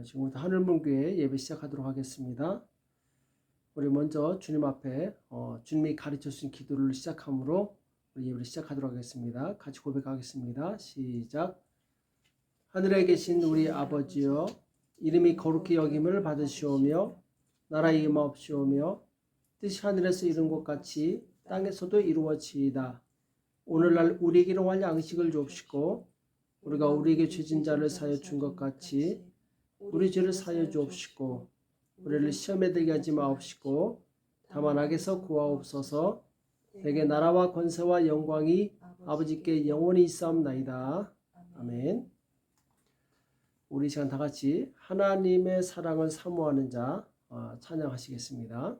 지금부터 하늘문교회 예배 시작하도록 하겠습니다. 우리 먼저 주님 앞에 주님이 가르쳐 주신 기도를 시작함으로 우리 예배를 시작하도록 하겠습니다. 같이 고백하겠습니다. 시작. 하늘에 계신 우리 아버지여, 이름이 거룩히 여김을 받으시오며 나라의 임하옵시오며 뜻이 하늘에서 이룬 것 같이 땅에서도 이루어지이다. 오늘날 우리에게 일용할 양식을 주옵시고 우리가 우리에게 죄진 자를 사하여 준 것 같이 우리 죄를 사하여 주옵시고 우리를 시험에 들게 하지 마옵시고 다만 악에서 구하옵소서. 내게 나라와 권세와 영광이 아버지께 영원히 있사옵나이다. 아멘. 우리 시간 다 같이 하나님의 사랑을 사모하는 자 찬양하시겠습니다.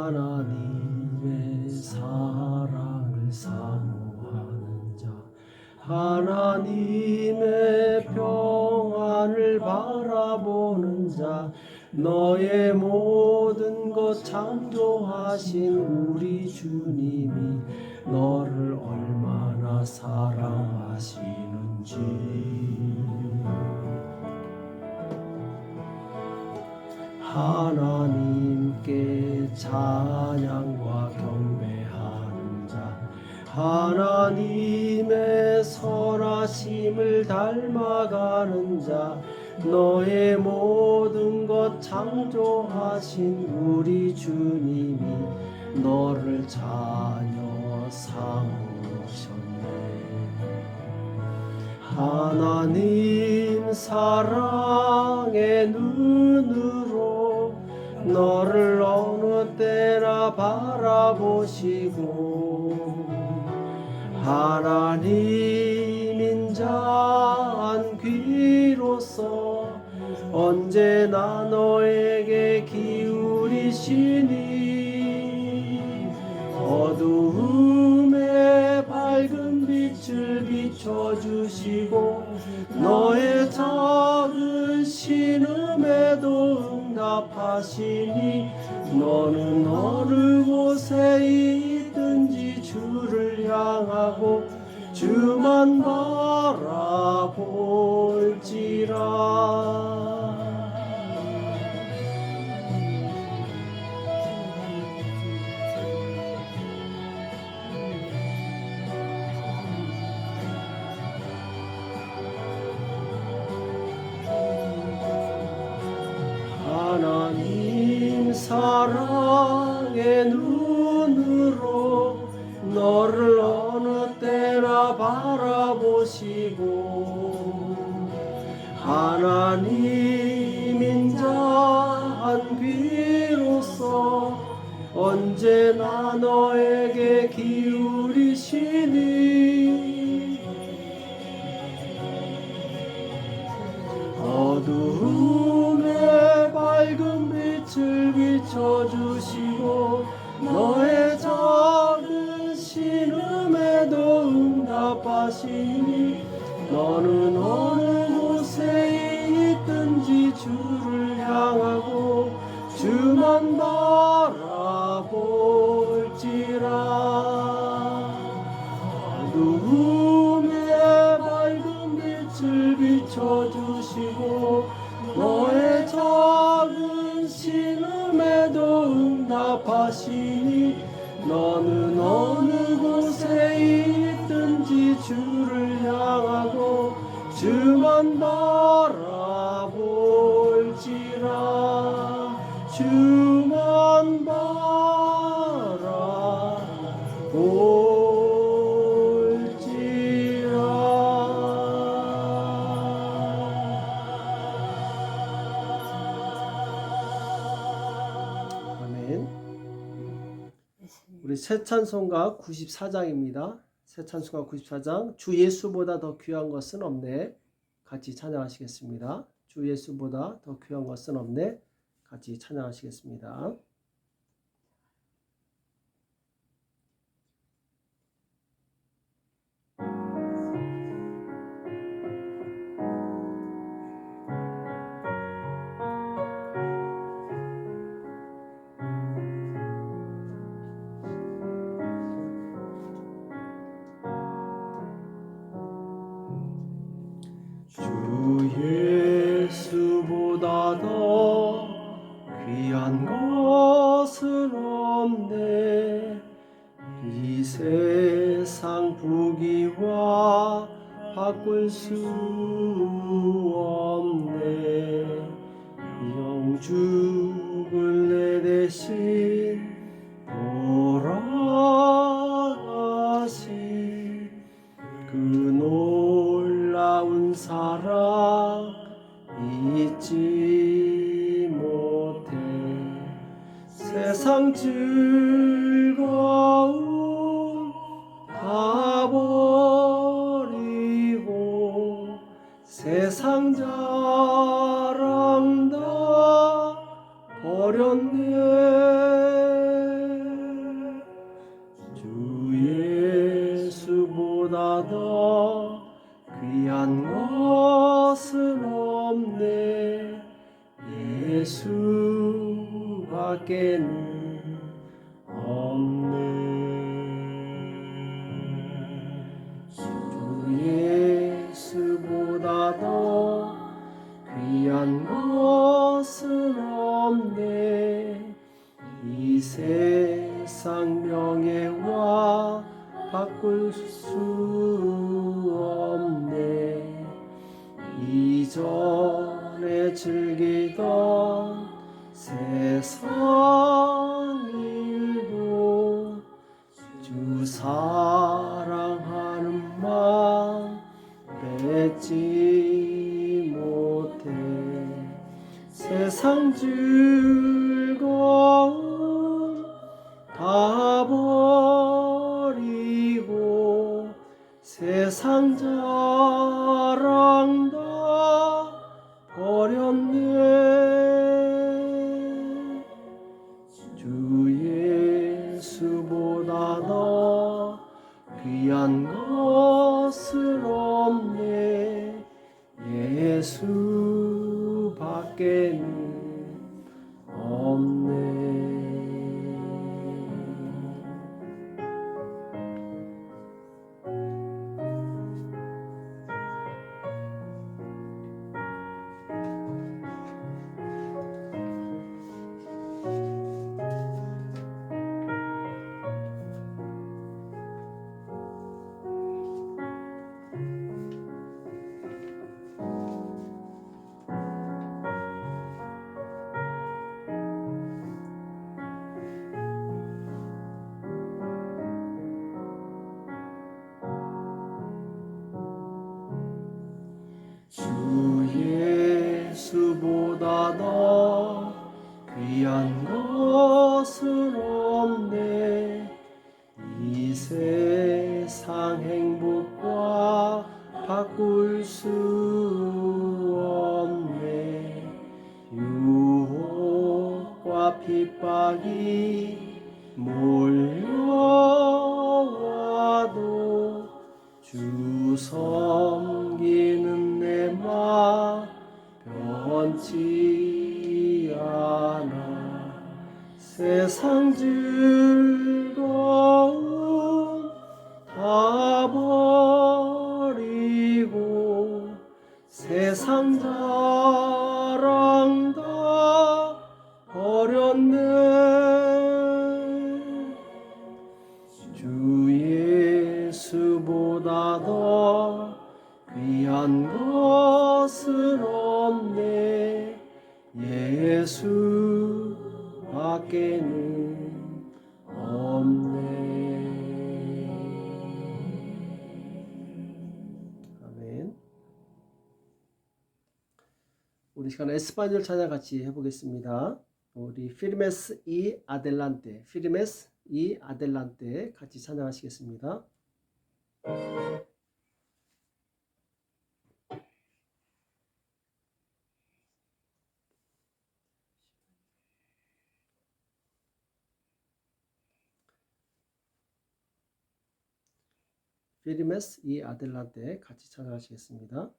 하나님의 사랑을 사모하는 자, 하나님의 평안을 바라보는 자, 너의 모든 것 창조하신 우리 주님이 너를 얼마나 사랑하시는지. 하나님께 찬양과 경배하는 자, 하나님의 선하심을 닮아가는 자, 너의 모든 것 창조하신 우리 주님이 너를 자녀 삼으셨네. 하나님 사랑의 눈으로 너를 어느 때나 바라보시고 하나님 인자한 귀로서 언제나 너에게 기울이시니 어두움에 밝은 빛을 비춰주시고 너의 작은 신음에도 응답하시니 너는 어느 곳에 있든지 주를 향하고 주만 바라볼지라. 하나님 사랑의 눈으로 너를 어느 때나 바라보시고 하나님 인자한 귀로서 언제나 너에게 기울이시니 어두움에 밝은 빛을 비춰주시고 너의 작은 신음에도 응답하시니 너는 어느 곳에 있든지 주를 향하고 주만 바라볼지라. 어두움에 밝은 빛을 비춰주시고 너의 작은 신음에도 응답하시니 너는 어느 곳에 있든지 주를 향하고 주만 바라볼지라. 주만 바라볼지라. 아멘. 우리 새 찬송가 94장입니다. 새 찬송가 94장. 주 예수보다 더 귀한 것은 없네. 같이 찬양하시겠습니다. 주 예수보다 더 귀한 것은 없네. 같이 찬양하시겠습니다. 바꿀 수 없네. 영죽을 내 대신 돌아가신 그 놀라운 사랑 잊지 못해. 세상 즐거움 다 버리고 세상 자랑 다 버렸네. 주 예수보다 더 귀한 것은 없네. 예수밖에는 없네. 주 예수보다 더 귀한 것은 없네. 이 세상 명예와 바꿀 수 없네. 이전에 즐기던 세상 일도 주 사랑하는 마음 뺏지 못해. 세상 즐거움 다 버리고 세상 자랑 다 버렸네. 주 예수보다 더 귀한 것은 없네. 예수밖에는 없네. 주 예수보다 더 귀한 것은 없네. 이 세상 행복과 바꿀 수 없네. 유혹과 핍박이 몰려와도 주 섬기는 내 마 변치 않아. 세상 즐거움 다 버리고 세상 자랑 다 버렸네. 주 예수보다 더 귀한 것은 없네. 예수밖에는 없네. 아멘. 우리 시간 에스파뇰 찬양 같이 해보겠습니다. 우리 피르메스 이 아델란테, 피르메스 이 아델란테 같이 찬양하시겠습니다. 피르메스 이 아델란테 같이 찬양하시겠습니다.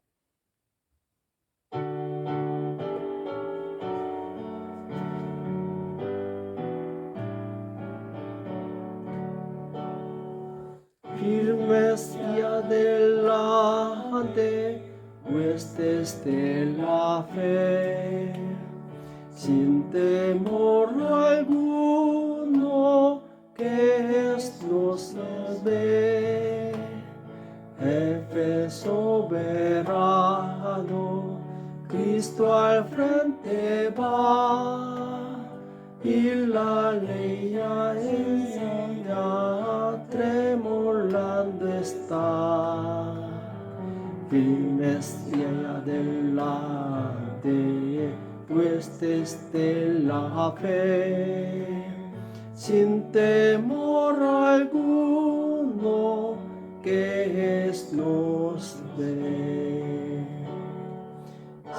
Firmes y adelante, huestes de la fe, sin temor alguno que nos ve. Éfeso Cristo al frente va, y la ley ya tremolando está. Firmes y adelante, huestes de la fe, sin temor alguno que nos ve.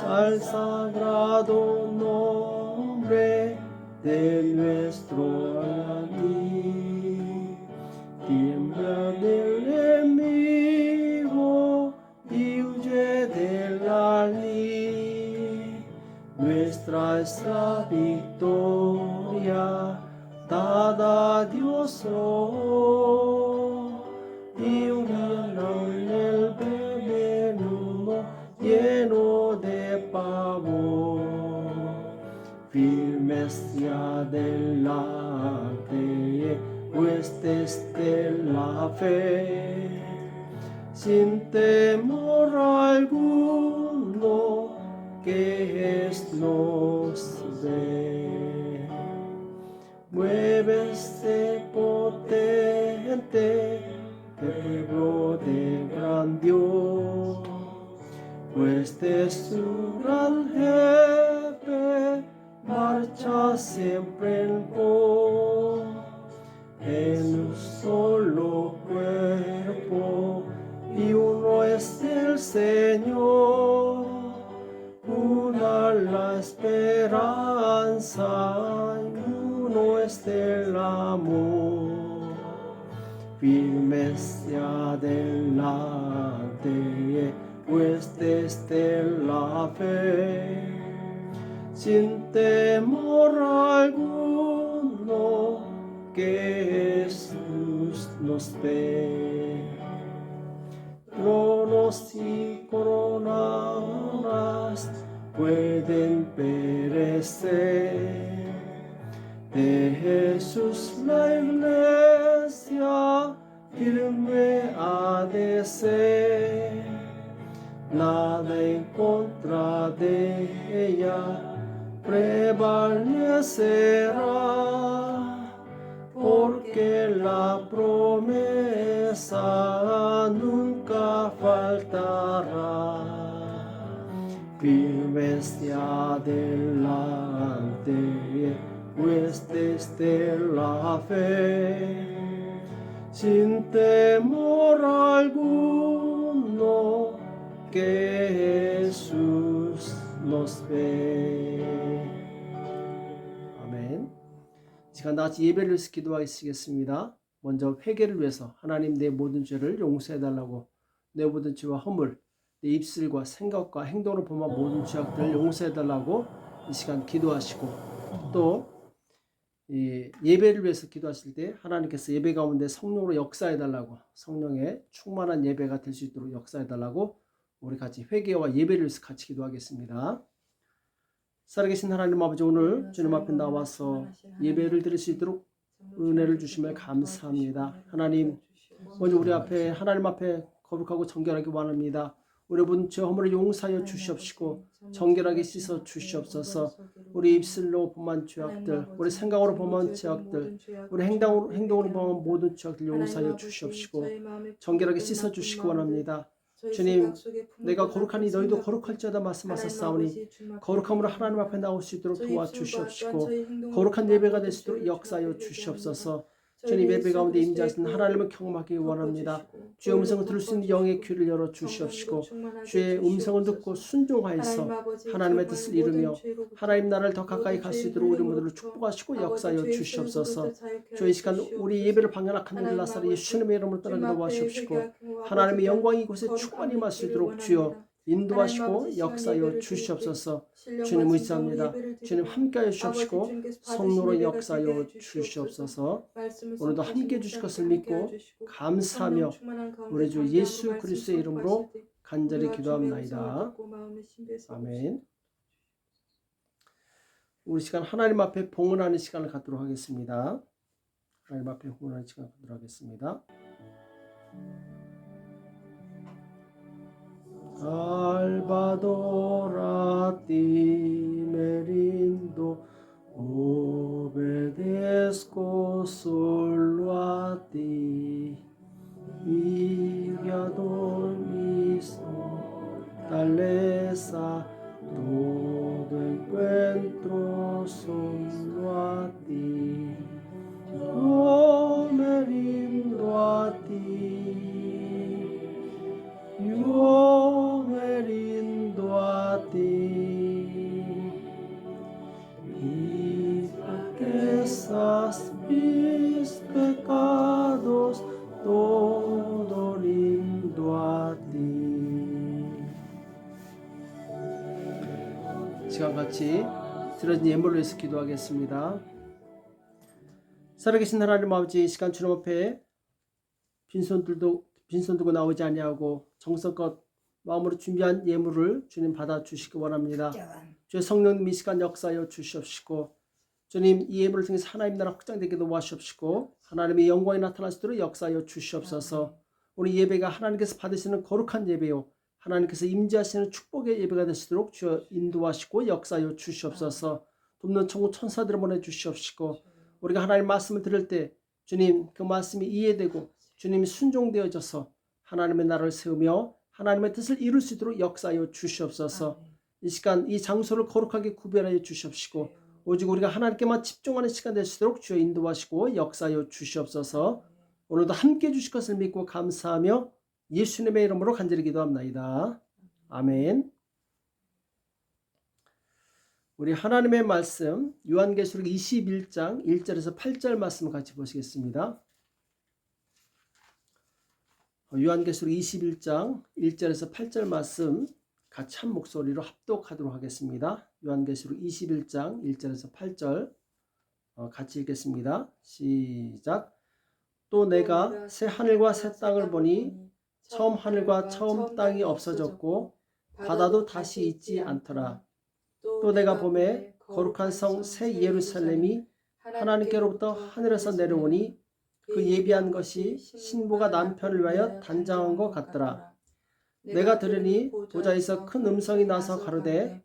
Al sagrado nombre de nuestro Adí, tiembla del enemigo y huye del alí. Nuestra es la victoria dada a Dios hoy, y huyeron el veneno lleno de pavor. Firmes y adelante, huestes de la fe, sin temor alguno que nos ve. Muévese potente, pueblo de gran Dios, pues de su gran jefe marcha siempre en pos, en un solo cuerpo, y uno es el Señor, una la esperanza, y uno es el amor. Firmes y adelante, pues desde la fe, sin temor alguno que Jesús nos ve. Tronos y coronas pueden perecer, de Jesús la iglesia firme ha de ser, nada en contra de ella prevalecerá, porque la promesa nunca faltará. Firmes y adelante, pues desde la fe, sin temor alguno que Jesús nos ve. 아멘. 시간 다 같이 예배를 위해서 기도하시겠습니다. 먼저 회개를 위해서 하나님 내 모든 죄를 용서해달라고, 내 모든 죄와 허물, 내 입술과 생각과 행동으로 범한 모든 죄악들을 용서해달라고 이 시간 기도하시고, 또 예배를 위해서 기도하실 때 하나님께서 예배 가운데 성령으로 역사해달라고, 성령의 충만한 예배가 될 수 있도록 역사해달라고 우리 같이 회개와 예배를 위해서 같이 기도하겠습니다. 살아계신 하나님 아버지, 오늘 주님 앞에 나와서 예배를 드릴 수 있도록 은혜를 주시며 감사합니다. 하나님, 먼저 우리 앞에 하나님 앞에 거룩하고 정결하게 원합니다. 우리 모든 죄 허물을 용서하여 주시옵시고 정결하게 씻어 주시옵소서. 우리 입술로 범한 죄악들, 우리 생각으로 범한 죄악들, 우리 행동으로 범한 모든 죄악들 용서하여 주시옵시고 정결하게 씻어 주시기 원합니다. 주님, 내가 거룩하니 너희도 거룩할지어다 말씀하셨사오니 거룩함으로 하나님 앞에 나올 수 있도록 도와주시옵시고 거룩한 예배가 될 수 있도록 역사하여 주시옵소서. 주님, 예배 가운데 임재하신 하나님을 경험하기 원합니다. 주의 음성을 들을 수 있는 영의 귀를 열어 주시옵시고 주의 음성을 듣고 순종하여서 하나님의 뜻을 이루며 하나님 나라를 더 가까이 갈 수 있도록 우리 모두를 축복하시고 역사하여 주시옵소서. 주의 이 시간 우리 예배를 방해하는 일을 나사로 예수님의 이름으로 떠나기로 하시옵시고 하나님의 영광이 이곳에 충만히 임할 수 있도록 주여 인도하시고 역사하여 주시옵소서. 주님 의지합니다. 주님 함께하여 주시옵시고 성령으로 역사하여 주시옵소서. 오늘도 함께해 주실 것을 믿고 감사하며 우리 주 예수 그리스도의 이름으로 간절히 기도합나이다. 아멘. 우리 시간 하나님 앞에 봉헌하는 시간을 갖도록 하겠습니다. 하나님 앞에 봉헌하는 시간을 갖도록 하겠습니다. Salvador, a ti me rindo, obedezco solo a ti, mi guiador, mi fortaleza, todo encuentro solo a ti. Yo me rindo a ti, yo me rindo a ti, mis fraquezas, mis pecados, todo rindo a ti. 시간 같이 드려진 예물로 해서 기도하겠습니다. 살아계신 하나님 아버지, 이 시간 주님 앞에 빈손 들고 나오지 아니하고 정성껏 마음으로 준비한 예물을 주님 받아 주시기 원합니다. 주의 성령님 이 시간 역사하여 주시옵시고, 주님 이 예물을 통해서 하나님 나라 확장되게 도와주시옵시고, 하나님의 영광이 나타날 수 있도록 역사하여 주시옵소서. 우리 예배가 하나님께서 받으시는 거룩한 예배요, 하나님께서 임재하시는 축복의 예배가 될 수 있도록 주여 인도하시고 역사하여 주시옵소서. 돕는 천국 천사들을 보내주시옵시고, 우리가 하나님 말씀을 들을 때 주님 그 말씀이 이해되고 주님이 순종되어져서 하나님의 나라를 세우며 하나님의 뜻을 이룰 수 있도록 역사하여 주시옵소서. 이 시간 이 장소를 거룩하게 구별하여 주시옵시고, 오직 우리가 하나님께만 집중하는 시간 될 수 있도록 주여 인도하시고 역사하여 주시옵소서. 오늘도 함께 해주실 것을 믿고 감사하며 예수님의 이름으로 간절히 기도합나이다. 아멘. 우리 하나님의 말씀 요한계시록 21장 1절에서 8절 말씀을 같이 보시겠습니다. 요한계시록 21장 1절에서 8절 말씀 같이 한 목소리로 합독하도록 하겠습니다. 요한계시록 21장 1절에서 8절 같이 읽겠습니다. 시작. 또 내가 새 하늘과 새 땅을 보니 처음 하늘과 처음 땅이 없어졌고 바다도 다시 있지 않더라. 또 내가 보매 거룩한 성 새 예루살렘이 하나님께로부터 하늘에서 내려오니 그 예비한 것이 신부가 남편을 위하여 단장한 것 같더라. 내가 들으니 보좌에서 큰 음성이 나서 가로되,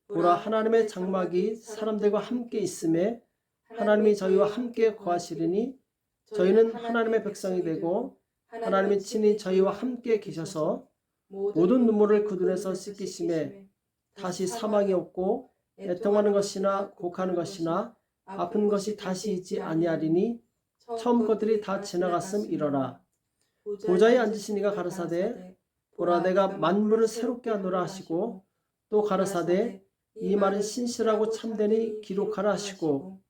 보라, 하나님의 장막이 사람들과 함께 있음에 하나님이 저희와 함께 거하시리니 저희는 하나님의 백성이 되고 하나님이 친히 저희와 함께 계셔서 모든 눈물을 그 눈에서 씻기심에 다시 사망이 없고 애통하는 것이나 곡하는 것이나 아픈 것이 다시 있지 아니하리니 처음 것들이 다 지나갔음 이러라. 보좌에 앉으신 이가 가라사대, 보라, 내가 만물을 새롭게 하노라 하시고, 또 가라사대, 이 말은 신실하고 참되니 기록하라 하시고,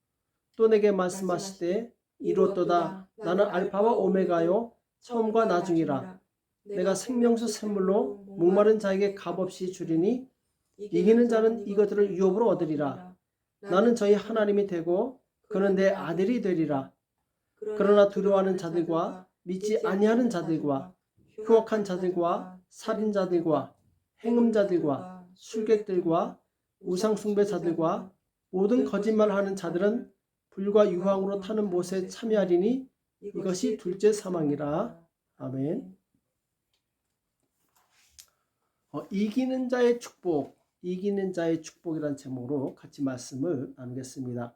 또 내게 말씀하시되, 이로또다, 나는 알파와 오메가요 처음과 나중이라. 내가 생명수 샘물로 목마른 자에게 값없이 주리니 이기는 자는 이것들을 유업으로 얻으리라. 나는 저희 하나님이 되고 그는 내 아들이 되리라. 그러나 두려워하는 자들과 믿지 아니하는 자들과 흉악한 자들과 살인자들과 행음자들과 술객들과 우상숭배자들과 모든 거짓말하는 자들은 불과 유황으로 타는 못에 참여하리니 이것이 둘째 사망이라. 아멘. 이기는 자의 축복, 이기는 자의 축복이라는 제목으로 같이 말씀을 나누겠습니다.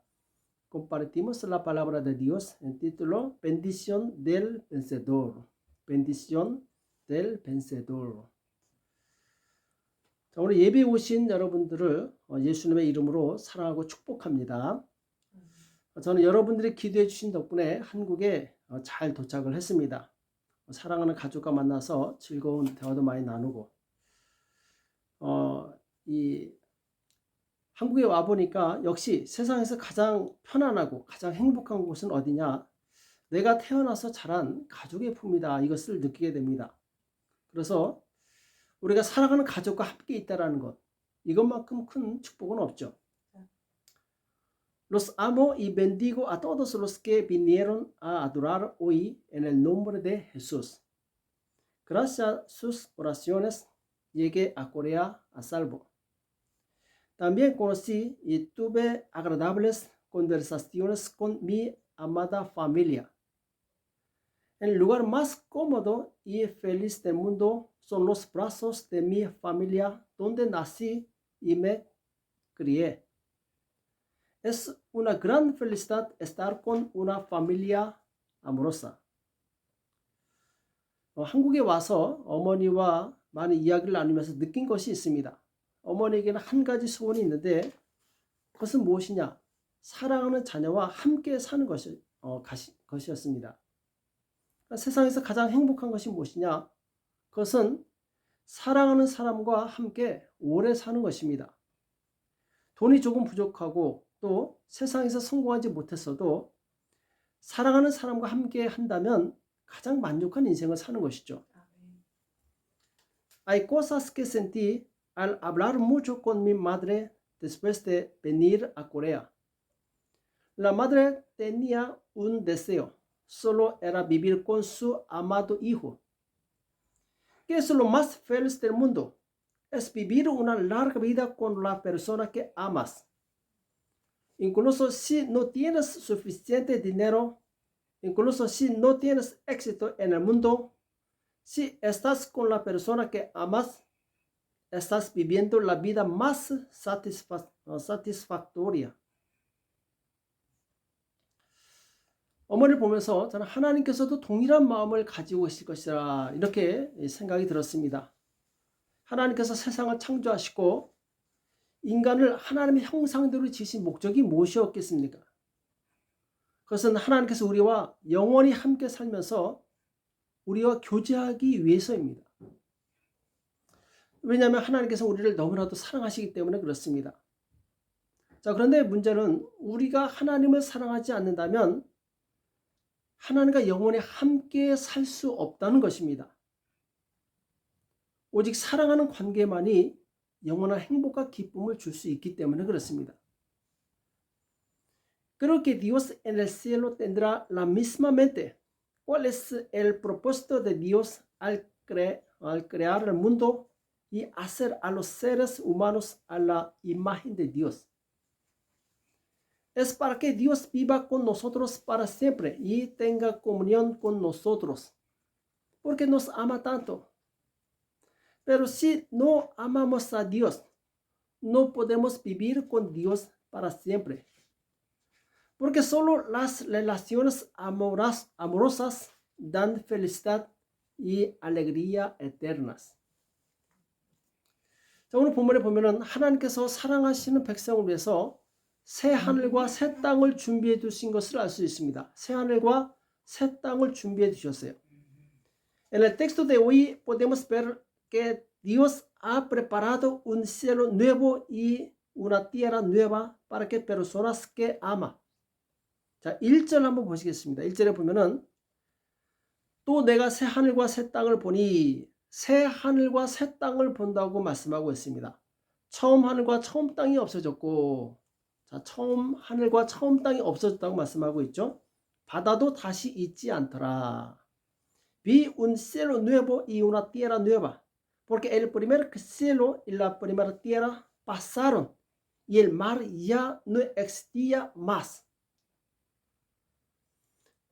Compartimos la palabra de Dios en título Bendición del Vencedor. Bendición del Vencedor. 자, 오늘 예배 오신 여러분들을 예수님의 이름으로 사랑하고 축복합니다. 저는 여러분들이 기도해 주신 덕분에 한국에 잘 도착을 했습니다. 사랑하는 가족과 만나서 즐거운 대화도 많이 나누고, 이 한국에 와보니까 역시 세상에서 가장 편안하고 가장 행복한 곳은 어디냐? 내가 태어나서 자란 가족의 품이다. 이것을 느끼게 됩니다. 그래서 우리가 사랑하는 가족과 함께 있다는 것, 이것만큼 큰 축복은 없죠. Los amo y bendigo a todos los que vinieron a adorar hoy en el nombre de Jesús. Gracias a sus oraciones llegué a Corea a salvo. También conocí y tuve agradables conversaciones con mi amada familia. El lugar más cómodo y feliz del mundo son los brazos de mi familia donde nací y me crié. Es una gran felicidad estar con una familia amorosa. 한국에 와서 어머니와 많은 이야기를 나누면서 느낀 것이 있습니다. 어머니에게는 한 가지 소원이 있는데 그것은 무엇이냐? 사랑하는 자녀와 함께 사는 것이었습니다. 세상에서 가장 행복한 것이 무엇이냐? 그것은 사랑하는 사람과 함께 오래 사는 것입니다. 돈이 조금 부족하고 또 세상에서 성공하지 못했어도 사랑하는 사람과 함께 한다면 가장 만족한 인생을 사는 것이죠. Hay cosas que sentí al hablar mucho con mi madre después de venir a Corea. La madre tenía un deseo, solo era vivir con su amado hijo. ¿Qué es lo más feliz del mundo? Es vivir una larga vida con la persona que amas. Incluso si no tienes suficiente dinero, incluso si no tienes éxito en el mundo, si estás con la persona que amas, estás viviendo la vida más satisfactoria. 어머니를 보면서 저는 하나님께서도 동일한 마음을 가지고 계실 것이라 이렇게 생각이 들었습니다. 하나님께서 세상을 창조하시고 인간을 하나님의 형상대로 지으신 목적이 무엇이었겠습니까? 그것은 하나님께서 우리와 영원히 함께 살면서 우리와 교제하기 위해서입니다. 왜냐하면 하나님께서 우리를 너무나도 사랑하시기 때문에 그렇습니다. 자, 그런데 문제는 우리가 하나님을 사랑하지 않는다면 하나님과 영원히 함께 살 수 없다는 것입니다. 오직 사랑하는 관계만이 영원한 행복과 기쁨을 줄 수 있기 때문에 그렇습니다. Creo que Dios en el cielo tendrá la misma mente. ¿Cuál es el propósito de Dios al crear el mundo y hacer a los seres humanos a la imagen de Dios? Es para que Dios viva con nosotros para siempre y tenga comunión con nosotros, porque nos ama tanto. Pero si no amamos a Dios, no podemos vivir con Dios para siempre. Porque solo las relaciones amorosas dan felicidad y alegría eternas. 자, 오늘 본문에 보면은 하나님께서 사랑하시는 백성을 위해서 새 하늘과 새 땅을 준비해 두신 것을 알 수 있습니다. 새 하늘과 새 땅을 준비해 두셨어요. En el texto de hoy podemos ver que Dios ha preparado un cielo nuevo y una tierra nueva para que personas que ama. 자, 1절 한번 보시겠습니다. 1절에 보면은 또 내가 새 하늘과 새 땅을 보니 새 하늘과 새 땅을 본다고 말씀하고 있습니다. 처음 하늘과 처음 땅이 없어졌고, 자, 처음 하늘과 처음 땅이 없어졌다고 말씀하고 있죠. 바다도 다시 있지 않더라. Vi un cielo nuevo y una tierra nueva, porque el primer cielo y la primera tierra pasaron y el mar ya no existía más.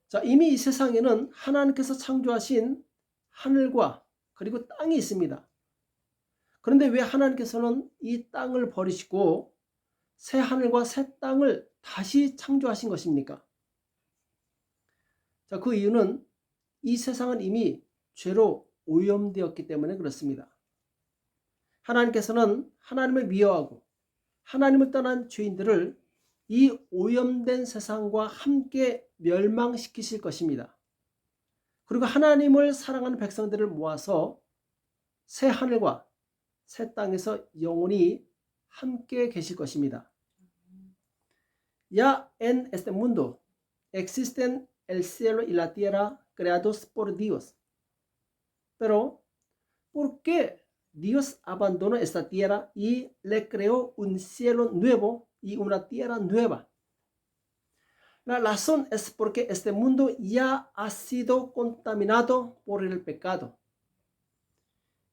자, 이미 이 세상에는 하나님께서 창조하신 하늘과 그리고 땅이 있습니다. 그런데 왜 하나님께서는 이 땅을 버리시고 새 하늘과 새 땅을 다시 창조하신 것입니까? 자, 그 이유는 이 세상은 이미 죄로 오염되었기 때문에 그렇습니다. 하나님께서는 하나님을 미워하고 하나님을 떠난 죄인들을 이 오염된 세상과 함께 멸망시키실 것입니다. 그리고 하나님을 사랑하는 백성들을 모아서 새 하늘과 새 땅에서 영원히 함께 계실 것입니다. Ya en este mundo existen el cielo y la tierra creados por Dios. Pero, ¿por qué Dios abandonó esta tierra y le creó un cielo nuevo y una tierra nueva? La razón es porque este mundo ya ha sido contaminado por el pecado.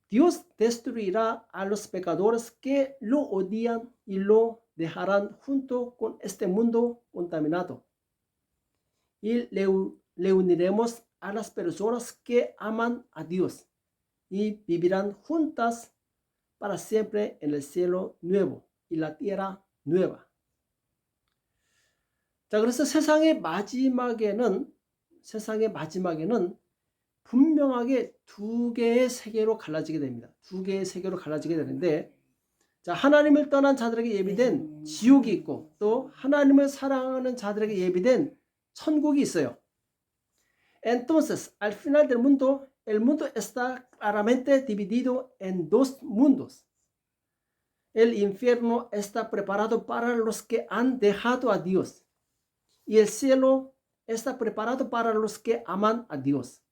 Dios destruirá a los pecadores que lo odian y lo dejarán junto con este mundo contaminado. Y le uniremos a las personas que aman a Dios y vivirán juntas para siempre en el cielo nuevo y la tierra nueva. 자, 그래서 세상의 마지막에는 분명하게 두 개의 세계로 갈라지게 됩니다. 두 개의 세계로 갈라지게 되는데, 자, 하나님을 떠난 자들에게 예비된 지옥이 있고 또 하나님을 사랑하는 자들에게 예비된 천국이 있어요. Entonces, al final del mundo, el mundo está claramente dividido en dos mundos. El infierno está preparado para los que han dejado a Dios y el cielo está preparado para los que aman a Dios.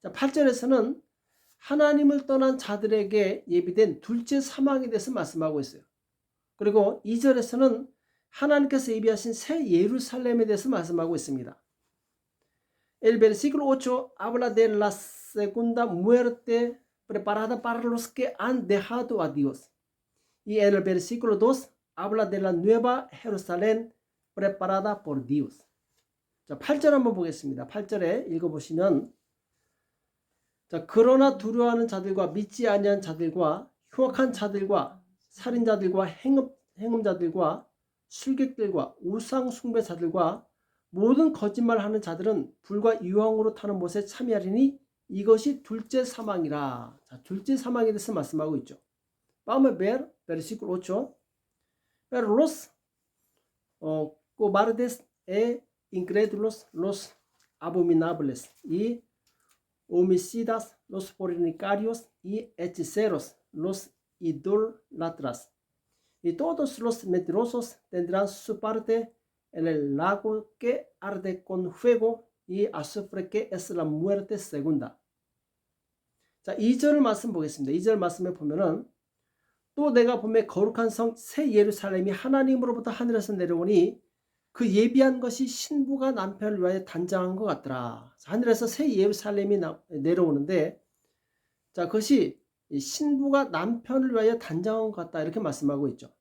자, 8절에서는 하나님을 떠난 자들에게 예비된 둘째 사망에 대해서 말씀하고 있어요. 그리고 2절에서는 하나님께서 예비하신 새 예루살렘에 대해서 말씀하고 있습니다. El versículo 8 habla de la segunda muerte preparada para los que han dejado a Dios. Y en el versículo 2 habla de la nueva Jerusalén preparada por Dios. 자, 8절 한번 보겠습니다. 8절에 읽어보시면, 자, 그러나 두려워하는 자들과 믿지 아니한 자들과 흉악한 자들과 살인자들과 행음자들과 술객들과 우상 숭배자들과 모든 거짓말하는 자들은 불과 유황으로 타는 못에 참여하리니 이것이 둘째 사망이라. 자, 둘째 사망에 대해서 말씀하고 있죠. Vamos a ver versículo 8. Pero los cobardes e incrédulos, los abominables y homicidas, los fornicarios y hechiceros, los idólatras y todos los mentirosos tendrán su parte en el lago que arde con fuego y azufre, que es la muerte segunda. 자, 2절 말씀 보겠습니다. 2절 말씀에 보면은, 또 내가 보매 거룩한 성 새 예루살렘이 하나님으로부터 하늘에서 내려오니 그 예비한 것이 신부가 남편을 위하여 단장한 것 같더라. 자, 하늘에서 새 예루살렘이 내려오는데, 자, 그것이 신부가 남편을 위하여 단장한 것 같다, 이렇게 말씀하고 있죠.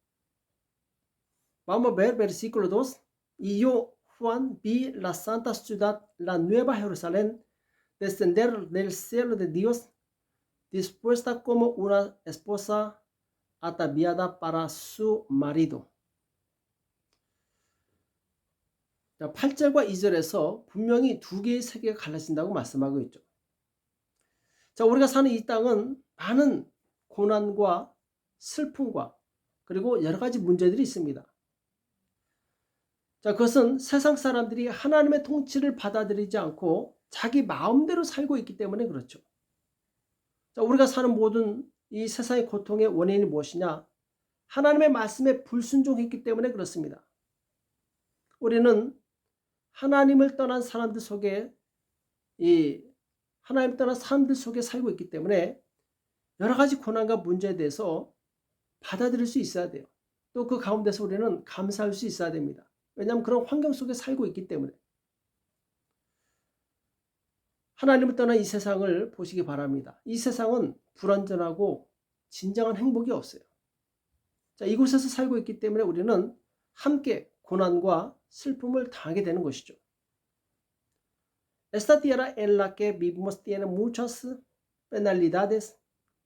Vamos a ver versículo 2. Y yo, Juan, vi la santa ciudad, la nueva Jerusalén, descender del cielo de Dios, dispuesta como una esposa ataviada para su marido. 자, 8절과 2절에서 분명히 두 개의 세계가 갈라진다고 말씀하고 있죠. 자, 우리가 사는 이 땅은 많은 고난과 슬픔과 그리고 여러 가지 문제들이 있습니다. 자, 그것은 세상 사람들이 하나님의 통치를 받아들이지 않고 자기 마음대로 살고 있기 때문에 그렇죠. 자, 우리가 사는 모든 이 세상의 고통의 원인이 무엇이냐? 하나님의 말씀에 불순종했기 때문에 그렇습니다. 우리는 하나님을 떠난 사람들 속에 살고 있기 때문에 여러 가지 고난과 문제에 대해서 받아들일 수 있어야 돼요. 또 그 가운데서 우리는 감사할 수 있어야 됩니다. 왜냐하면 그런 환경 속에 살고 있기 때문에. 하나님을 떠난 이 세상을 보시기 바랍니다. 이 세상은 불완전하고 진정한 행복이 없어요. 자, 이곳에서 살고 있기 때문에 우리는 함께 고난과 슬픔을 당하게 되는 것이죠. Esta tierra en la que vivimos tiene muchas penalidades,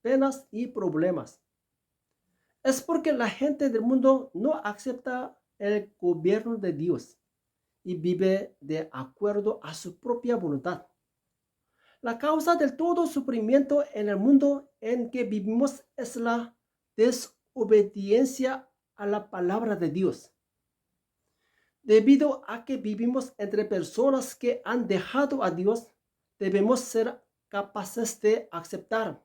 penas y problemas. Es porque la gente del mundo no acepta el gobierno de Dios y vive de acuerdo a su propia voluntad. La causa del todo sufrimiento en el mundo en que vivimos es la desobediencia a la palabra de Dios. Debido a que vivimos entre personas que han dejado a Dios, debemos ser capaces de aceptar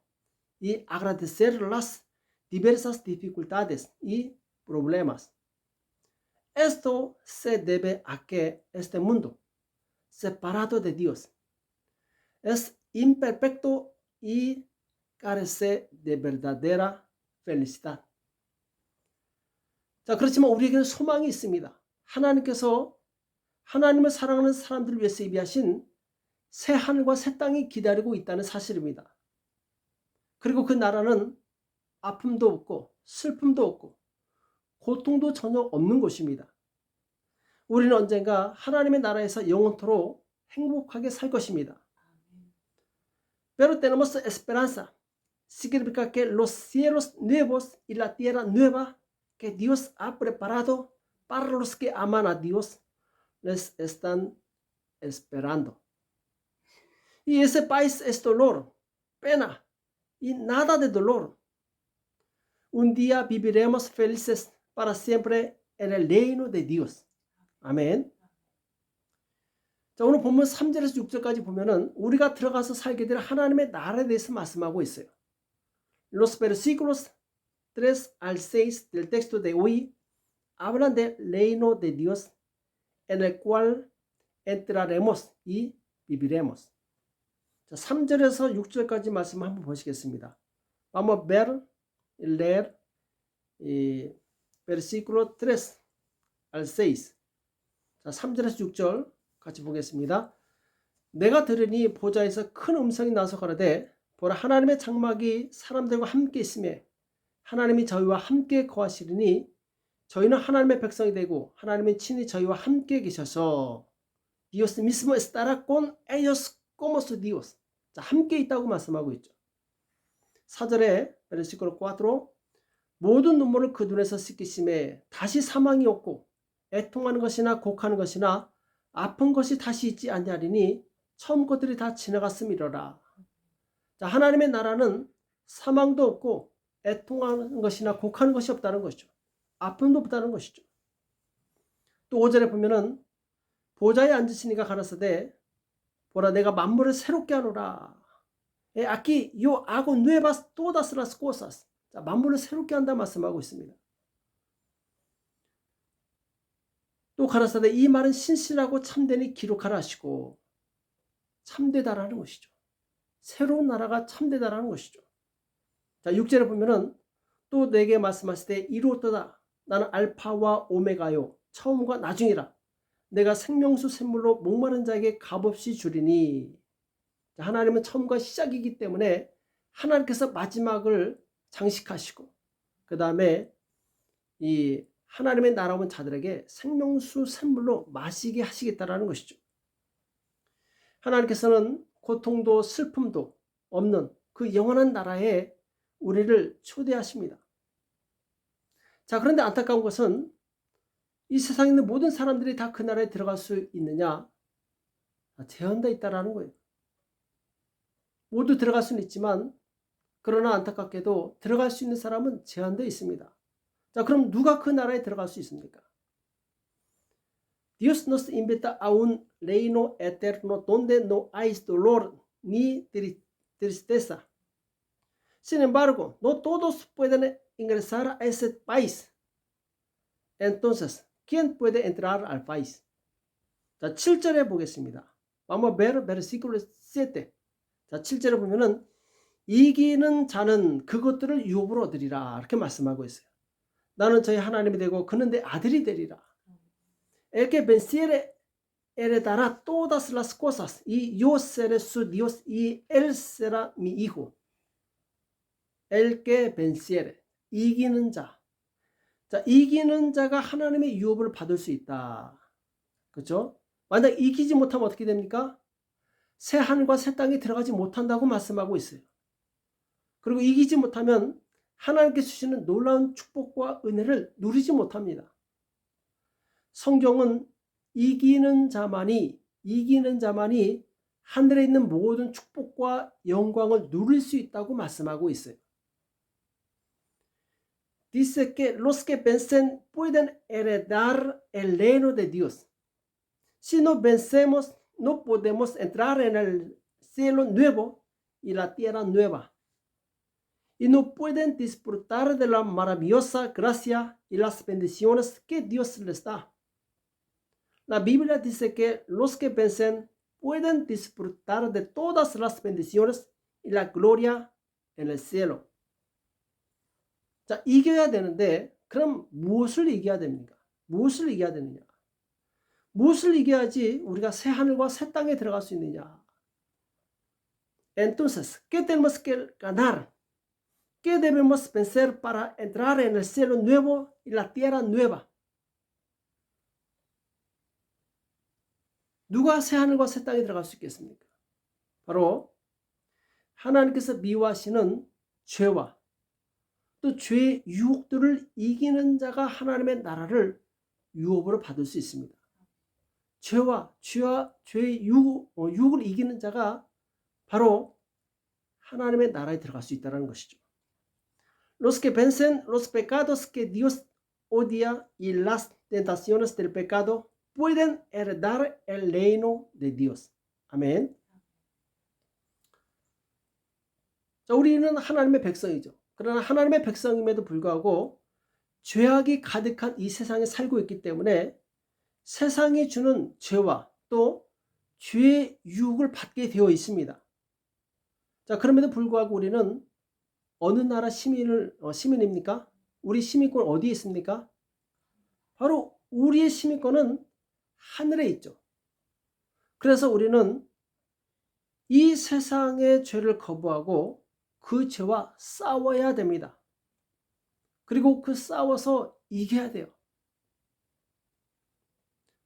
y agradecer las diversas dificultades y problemas. Esto se debe a que este mundo, separado de Dios, es imperfecto y carece de verdadera felicidad. 자, 그렇지만 우리에게는 소망이 있습니다. 하나님께서 하나님을 사랑하는 사람들을 위해서 예비하신 새 하늘과 새 땅이 기다리고 있다는 사실입니다. 그리고 그 나라는 아픔도 없고 슬픔도 없고 고통도 전혀 없는 곳입니다. 우리는 언젠가 하나님의 나라에서 영원토록 행복하게 살 것입니다. Pero tenemos esperanza. Significa que los cielos nuevos y la tierra nueva que Dios ha preparado para los que aman a Dios les están esperando. Y ese país es dolor, pena y nada de dolor. Un día viviremos felices para siempre en el reino de Dios. 아멘. 자, 오늘 본문 3절에서 6절까지 보면은 우리가 들어가서 살게 될 하나님의 나라에 대해서 말씀하고 있어요. Los versículos 3 al 6 del texto de hoy hablan del reino de Dios en el cual entraremos y viviremos. 자, 3절에서 6절까지 말씀 한번 보시겠습니다. Vamos a ver y leer versículo 3 al 6. 자, 3절에서 6절 같이 보겠습니다. 내가 들으니 보좌에서 큰 음성이 나서 가라되 보라 하나님의 장막이 사람들과 함께 있으며 하나님이 저희와 함께 거하시리니 저희는 하나님의 백성이 되고 하나님이 친히 저희와 함께 계셔서 Dios mismo estará con ellos como su Dios. 자, 함께 있다고 말씀하고 있죠. 4절에 베르시클 4 모든 눈물을 그 눈에서 씻기심에 다시 사망이 없고 애통하는 것이나 곡하는 것이나 아픈 것이 다시 있지 아니하리니 처음 것들이 다 지나갔음이로라. 자, 하나님의 나라는 사망도 없고 애통하는 것이나 곡하는 것이 없다는 것이죠. 아픔도 없다는 것이죠. 또 5절에 보면은 보좌에 앉으시니가 가라사대 보라 내가 만물을 새롭게 하노라. Aquí yo hago nuevas todas las cosas. 자, 만물을 새롭게 한다 말씀하고 있습니다. 또 가라사대 이 말은 신실하고 참되니 기록하라 하시고 참되다라는 것이죠. 새로운 나라가 참되다라는 것이죠. 자, 6절에 보면은 또 내게 말씀하실 때 이루었도다. 나는 알파와 오메가요 처음과 나중이라. 내가 생명수 샘물로 목마른 자에게 값없이 주리니. 자, 하나님은 처음과 시작이기 때문에 하나님께서 마지막을 장식하시고 그 다음에 이 하나님의 나라 온 자들에게 생명수 샘물로 마시게 하시겠다라는 것이죠. 하나님께서는 고통도 슬픔도 없는 그 영원한 나라에 우리를 초대하십니다. 자, 그런데 안타까운 것은 이 세상에 있는 모든 사람들이 다 그 나라에 들어갈 수 있느냐? 제한되어 있다라는 거예요. 모두 들어갈 수는 있지만 그러나 안타깝게도 들어갈 수 있는 사람은 제한되어 있습니다. 자, 그럼 누가 그 나라에 들어갈 수 있습니까? Dios nos invita a un reino eterno donde no hay dolor ni tristeza. Sin embargo, no todos pueden ingresar a ese país. Entonces, ¿quién puede entrar al país? 자, 7절에 보겠습니다. Vamos a ver versículo 7. 자, 7절에 보면은 이기는 자는 그것들을 유업으로 얻으리라 이렇게 말씀하고 있어요. 나는 저희 하나님이 되고 그는 내 아들이 되리라. El que venciere heredará todas las cosas y yo seré su Dios y él será mi hijo. El que venciere 이기는 자. 자, 이기는 자가 하나님의 유업을 받을 수 있다. 그렇죠? 만약 이기지 못하면 어떻게 됩니까? 새 하늘과 새 땅에 들어가지 못한다고 말씀하고 있어요. 그리고 이기지 못하면 하나님께 주시는 놀라운 축복과 은혜를 누리지 못합니다. 성경은 이기는 자만이 하늘에 있는 모든 축복과 영광을 누릴 수 있다고 말씀하고 있어요. Dice que los que vencen pueden heredar el reino de Dios. Si no vencemos, no podemos entrar en el cielo nuevo y la tierra nueva. Y no pueden disfrutar de la maravillosa gracia y las bendiciones que Dios les da. La Biblia dice que los que vencen pueden disfrutar de todas las bendiciones y la gloria en el cielo. 자, 이겨야 되는데 그럼 무엇을 이겨야 됩니까? 무엇을 이겨야 되느냐? 무엇을 이겨야지 우리가 새 하늘과 새 땅에 들어갈 수 있느냐? Entonces, ¿qué tenemos que ganar? ¿Qué debemos vencer para entrar en el cielo nuevo y la tierra nueva? 누가 새 하늘과 새 땅에 들어갈 수 있겠습니까? 바로 하나님께서 미워하시는 죄와 또 죄의 유혹들을 이기는 자가 하나님의 나라를 유업으로 받을 수 있습니다. 죄와 죄의 유혹을 이기는 자가 바로 하나님의 나라에 들어갈 수 있다는 것이죠. Los que vencen los pecados que Dios odia y las tentaciones del pecado pueden heredar el reino de Dios. 아멘. 자, 우리는 하나님의 백성이죠. 그러나 하나님의 백성임에도 불구하고 죄악이 가득한 이 세상에 살고 있기 때문에 세상이 주는 죄와 또 죄의 유혹을 받게 되어 있습니다. 자, 그럼에도 불구하고 우리는 어느 나라 시민입니까? 우리 시민권 어디에 있습니까? 바로 우리의 시민권은 하늘에 있죠. 그래서 우리는 이 세상의 죄를 거부하고 그 죄와 싸워야 됩니다. 그리고 그 싸워서 이겨야 돼요.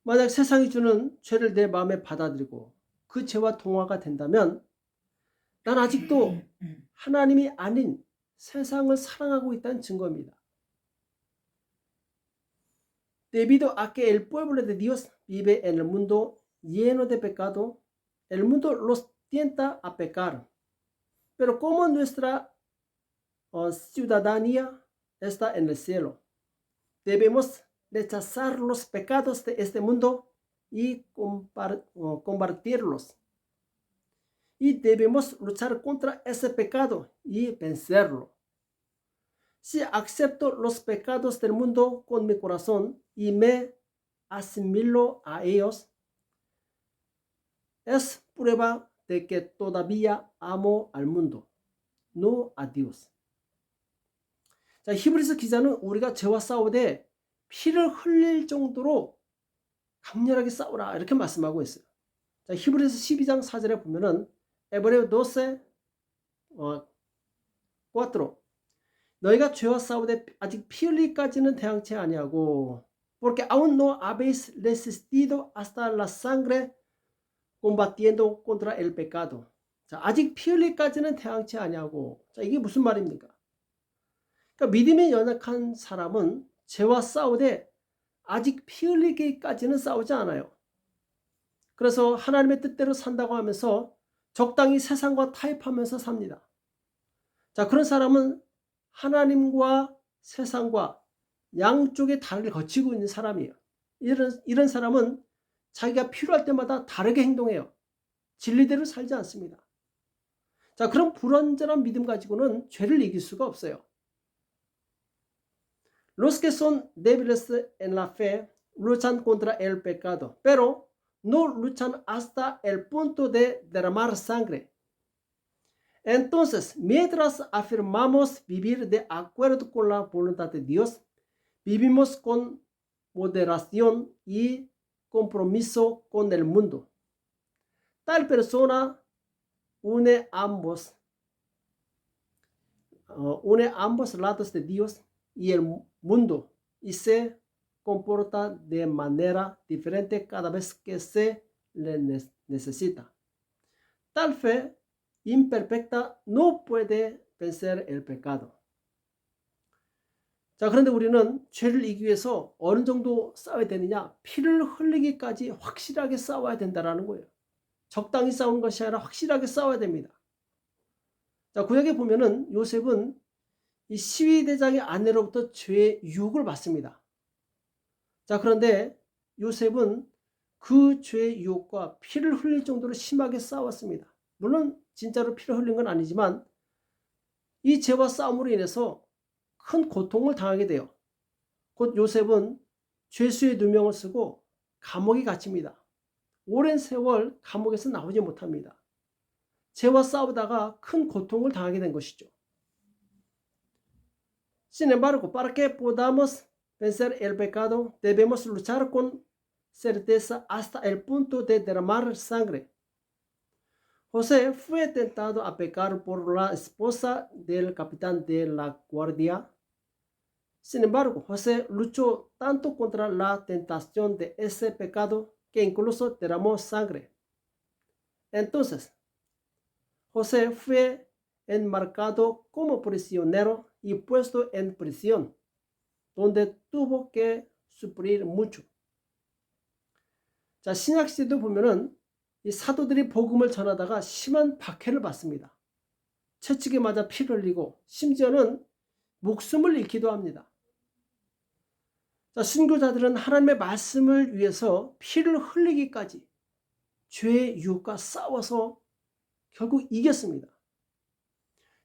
만약 세상이 주는 죄를 내 마음에 받아들이고 그 죄와 동화가 된다면 난 아직도 하나님이 아닌 세상을 사랑하고 있다는 증거입니다. Debido a que el pueblo de Dios vive en el mundo lleno de pecado, el mundo los tienta a pecar. Pero como nuestra ciudadanía está en el cielo, debemos rechazar los pecados de este mundo y combatirlos. Y debemos luchar contra ese pecado y vencerlo. Si acepto los pecados del mundo con mi corazón y me asimilo a ellos, es prueba de que todavía amo al mundo, no a Dios. 자, 히브리서 기자는 우리가 죄와 싸우되 피를 흘릴 정도로 강렬하게 싸우라 이렇게 말씀하고 있어요. 자, 히브리서 12장 4절에 보면은 Hebreo 12, 4 너희가 죄와 싸우되 아직 피 흘리기까지는 대항치 아니하고 porque aún no habéis resistido hasta la sangre combatiendo contra el pecado. 자, 아직 피 흘리기까지는 대항치 아니하고. 자, 이게 무슨 말입니까? 그러니까 믿음이 연약한 사람은 죄와 싸우되 아직 피 흘리기까지는 싸우지 않아요. 그래서 하나님의 뜻대로 산다고 하면서 적당히 세상과 타협하면서 삽니다. 자, 그런 사람은 하나님과 세상과 양쪽의 다리를 거치고 있는 사람이에요. 이런 사람은 자기가 필요할 때마다 다르게 행동해요. 진리대로 살지 않습니다. 자, 그런 불완전한 믿음 가지고는 죄를 이길 수가 없어요. Los que son débiles en la fe luchan contra el pecado, pero no luchan hasta el punto de derramar sangre. Entonces, mientras afirmamos vivir de acuerdo con la voluntad de Dios, vivimos con moderación y compromiso con el mundo. Tal persona une ambos lados de Dios y el mundo y se comporta de manera diferente cada vez que se le necesita. Tal fe imperfecta no puede vencer el pecado. 자, 그런데 우리는 죄를 이기기 위해서 어느 정도 싸워야 되느냐? 피를 흘리기까지 확실하게 싸워야 된다는 거예요. 적당히 싸우는 것이 아니라 확실하게 싸워야 됩니다. 자, 구약에 보면은 요셉은 이 시위대장의 아내로부터 죄의 유혹을 받습니다. 자, 그런데 요셉은 그 죄의 유혹과 피를 흘릴 정도로 심하게 싸웠습니다. 물론 진짜로 피를 흘린 건 아니지만 이 죄와 싸움으로 인해서 큰 고통을 당하게 돼요. 곧 요셉은 죄수의 누명을 쓰고 감옥에 갇힙니다. 오랜 세월 감옥에서 나오지 못합니다. 죄와 싸우다가 큰 고통을 당하게 된 것이죠. Sin embargo, para que podamos vencer el pecado, debemos luchar con certeza hasta el punto de derramar sangre. José fue tentado a pecar por la esposa del capitán de la guardia. Sin embargo, José luchó tanto contra la tentación de ese pecado que incluso derramó sangre. Entonces, José fue enmarcado como prisionero y puesto en prisión, donde tuvo que sufrir mucho. 자, 신약시대도 보면은 이 사도들이 복음을 전하다가 심한 박해를 받습니다. 채찍에 맞아 피를 흘리고 심지어는 목숨을 잃기도 합니다. 자, 순교자들은 하나님의 말씀을 위해서 피를 흘리기까지 죄의 유혹과 싸워서 결국 이겼습니다.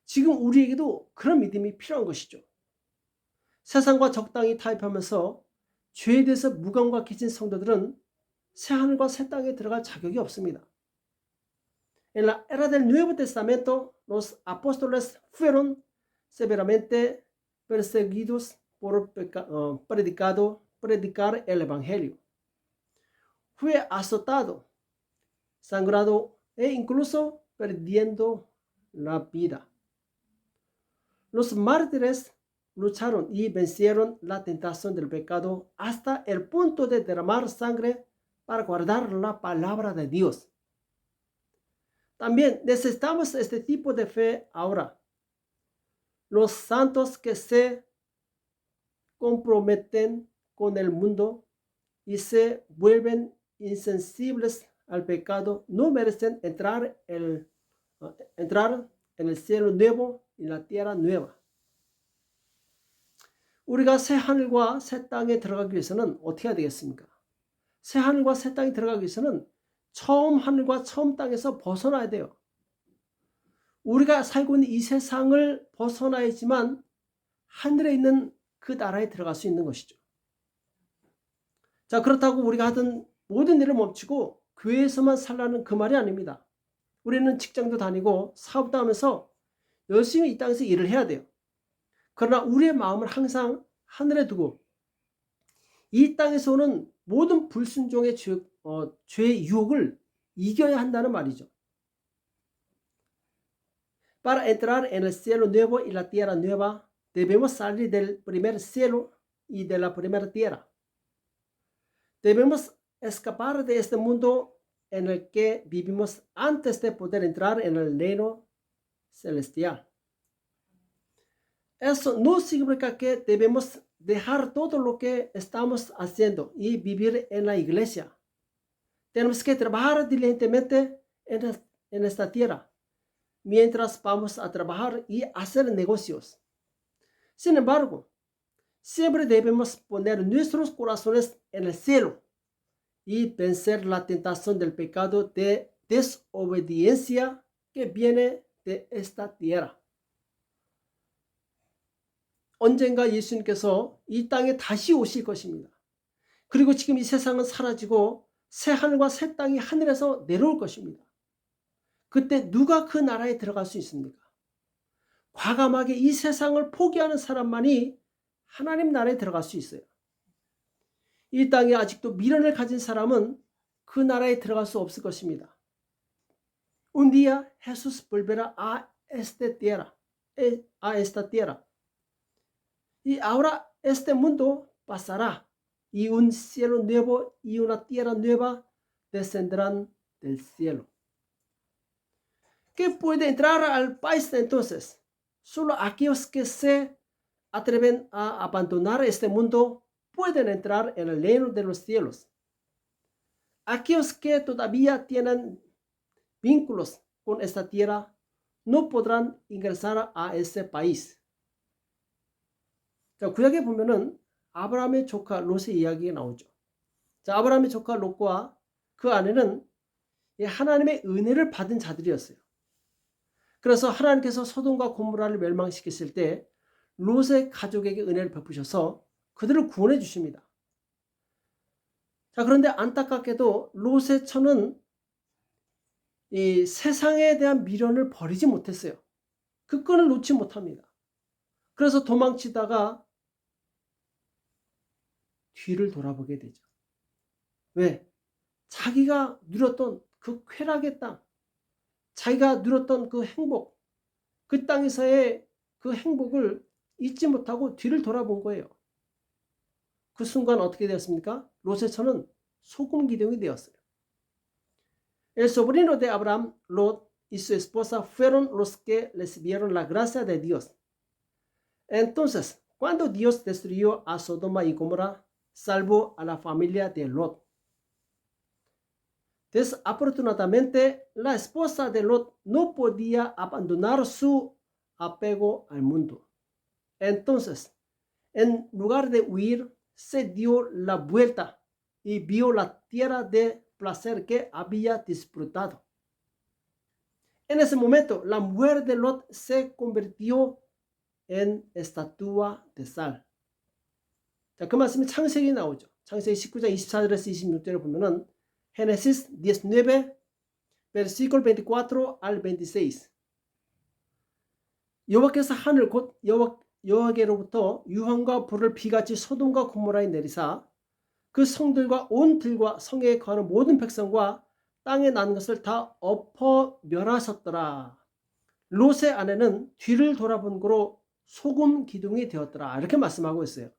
지금 우리에게도 그런 믿음이 필요한 것이죠. 세상과 적당히 타협하면서 죄에 대해서 무감각해진 성도들은 새하늘과 새 땅에 들어갈 자격이 없습니다. En la era del Nuevo Testamento, los apóstoles fueron severamente perseguidos por predicar el Evangelio. Fue azotado, sangrado e incluso perdiendo la vida. Los mártires lucharon y vencieron la tentación del pecado hasta el punto de derramar sangre para guardar la palabra de Dios. También necesitamos este tipo de fe ahora. Los santos que se comprometen con el mundo y se vuelven insensibles al pecado no merecen entrar en el cielo nuevo y la tierra nueva. 우리가 새 하늘과 새 땅에 들어가기 위해서는 어떻게 해야 되겠습니까? 새 하늘과 새 땅에 들어가기 위해서는 처음 하늘과 처음 땅에서 벗어나야 돼요. 우리가 살고 있는 이 세상을 벗어나야지만 하늘에 있는 그 나라에 들어갈 수 있는 것이죠. 자, 그렇다고 우리가 하던 모든 일을 멈추고 교회에서만 살라는 그 말이 아닙니다. 우리는 직장도 다니고 사업도 하면서 열심히 이 땅에서 일을 해야 돼요. 그러나 우리의 마음을 항상 하늘에 두고 이 땅에서 오는 모든 불순종의 죄의 유혹을 이겨야 한다는 말이죠. Para entrar en el cielo nuevo y la tierra nueva, debemos salir del primer cielo y de la primera tierra. Debemos escapar de este mundo en el que vivimos antes de poder entrar en el reino celestial. Eso no significa que debemos dejar todo lo que estamos haciendo y vivir en la iglesia. Tenemos que trabajar diligentemente en esta tierra, mientras vamos a trabajar y hacer negocios. Sin embargo, siempre debemos poner nuestros corazones en el cielo y vencer la tentación del pecado de desobediencia que viene de esta tierra. 언젠가 예수님께서 이 땅에 다시 오실 것입니다. 그리고 지금 이 세상은 사라지고 새 하늘과 새 땅이 하늘에서 내려올 것입니다. 그때 누가 그 나라에 들어갈 수 있습니까? 과감하게 이 세상을 포기하는 사람만이 하나님 나라에 들어갈 수 있어요. 이 땅에 아직도 미련을 가진 사람은 그 나라에 들어갈 수 없을 것입니다. Un día Jesús volverá a esta tierra. Y ahora este mundo pasará y un cielo nuevo y una tierra nueva descenderán del cielo. ¿Qué puede entrar al país entonces? Solo aquellos que se atreven a abandonar este mundo pueden entrar en el reino de los cielos. Aquellos que todavía tienen vínculos con esta tierra no podrán ingresar a ese país. 자, 구약에 보면은 아브라함의 조카 롯의 이야기가 나오죠. 자, 아브라함의 조카 롯과 그 아내는 하나님의 은혜를 받은 자들이었어요. 그래서 하나님께서 소돔과 고모라를 멸망시켰을 때 롯의 가족에게 은혜를 베푸셔서 그들을 구원해 주십니다. 자, 그런데 안타깝게도 롯의 처는 이 세상에 대한 미련을 버리지 못했어요. 그 끈을 놓지 못합니다. 그래서 도망치다가 뒤를 돌아보게 되죠. 왜? 자기가 누렸던 그 쾌락의 땅, 자기가 누렸던 그 행복, 그 땅에서의 그 행복을 잊지 못하고 뒤를 돌아본 거예요. 그 순간 어떻게 되었습니까? 롯의 처는 소금 기둥이 되었어요. El sobrino de Abraham, Lot, y su esposa fueron los que recibieron la gracia de Dios. Entonces, cuando Dios destruyó a Sodoma y Gomorra, salvó a la familia de Lot. Desafortunadamente, la esposa de Lot no podía abandonar su apego al mundo. Entonces, en lugar de huir, se dio la vuelta y vio la tierra de placer que había disfrutado. En ese momento, la mujer de Lot se convirtió en estatua de sal. 자, 그 말씀이 창세기에 나오죠. 창세기 19장 24절에서 26절을 보면은 Génesis 19, versículo 24 al 26. 여호와께서 하늘 곧 여호와께로부터 유황과 불을 비같이 소돔과 고모라에 내리사 그 성들과 온 들과 성에 거하는 모든 백성과 땅에 난 것을 다 엎어 멸하셨더라. 롯의 아내는 뒤를 돌아본 거로 소금 기둥이 되었더라. 이렇게 말씀하고 있어요.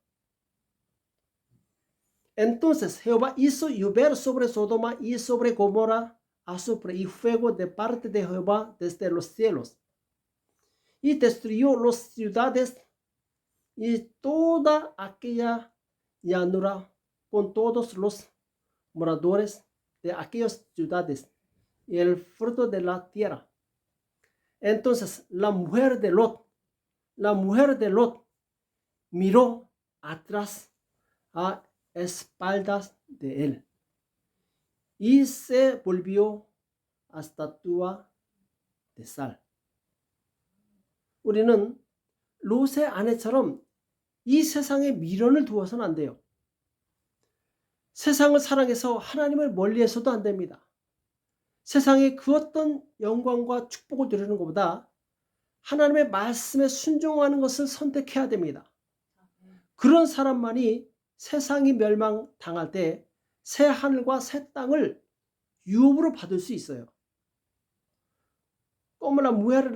Entonces Jehová hizo llover sobre Sodoma y sobre Gomorra azufre y fuego de parte de Jehová desde los cielos. Y destruyó las ciudades y toda aquella llanura con todos los moradores de aquellas ciudades y el fruto de la tierra. Entonces la mujer de Lot miró atrás a espaldas de él y se volvió a estatua de sal. 우리는 롯의 아내처럼 이 세상에 미련을 두어서는 안 돼요. 세상을 사랑해서 하나님을 멀리해서도 안 됩니다. 세상의 그 어떤 영광과 축복을 누리는 것보다 하나님의 말씀에 순종하는 것을 선택해야 됩니다. 그런 사람만이 세상이 멸망당할 때 새 하늘과 새 땅을 유업으로 받을 수 있어요. Como la mujer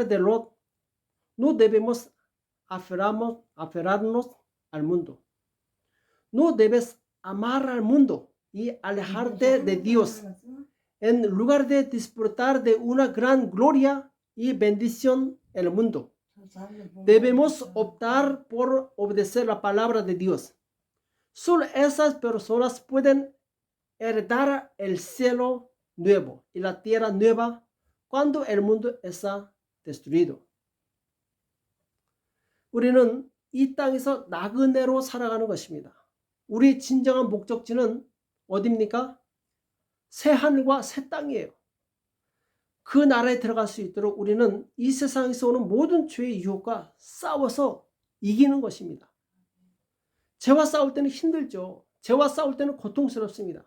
de Lot, no debemos aferrarnos al mundo. No debes amar al mundo y alejarte de Dios. En lugar de disfrutar de una gran gloria y bendición en el mundo, debemos optar por obedecer la palabra de Dios. Solo esas personas pueden heredar el cielo nuevo y la tierra nueva cuando el mundo está destruido. 우리는 이 땅에서 나그네로 살아가는 것입니다. 우리 진정한 목적지는 어디입니까? 새 하늘과 새 땅이에요. 그 나라에 들어갈 수 있도록 우리는 이 세상에서 오는 모든 죄의 유혹과 싸워서 이기는 것입니다. 죄와 싸울 때는 힘들죠. 죄와 싸울 때는 고통스럽습니다.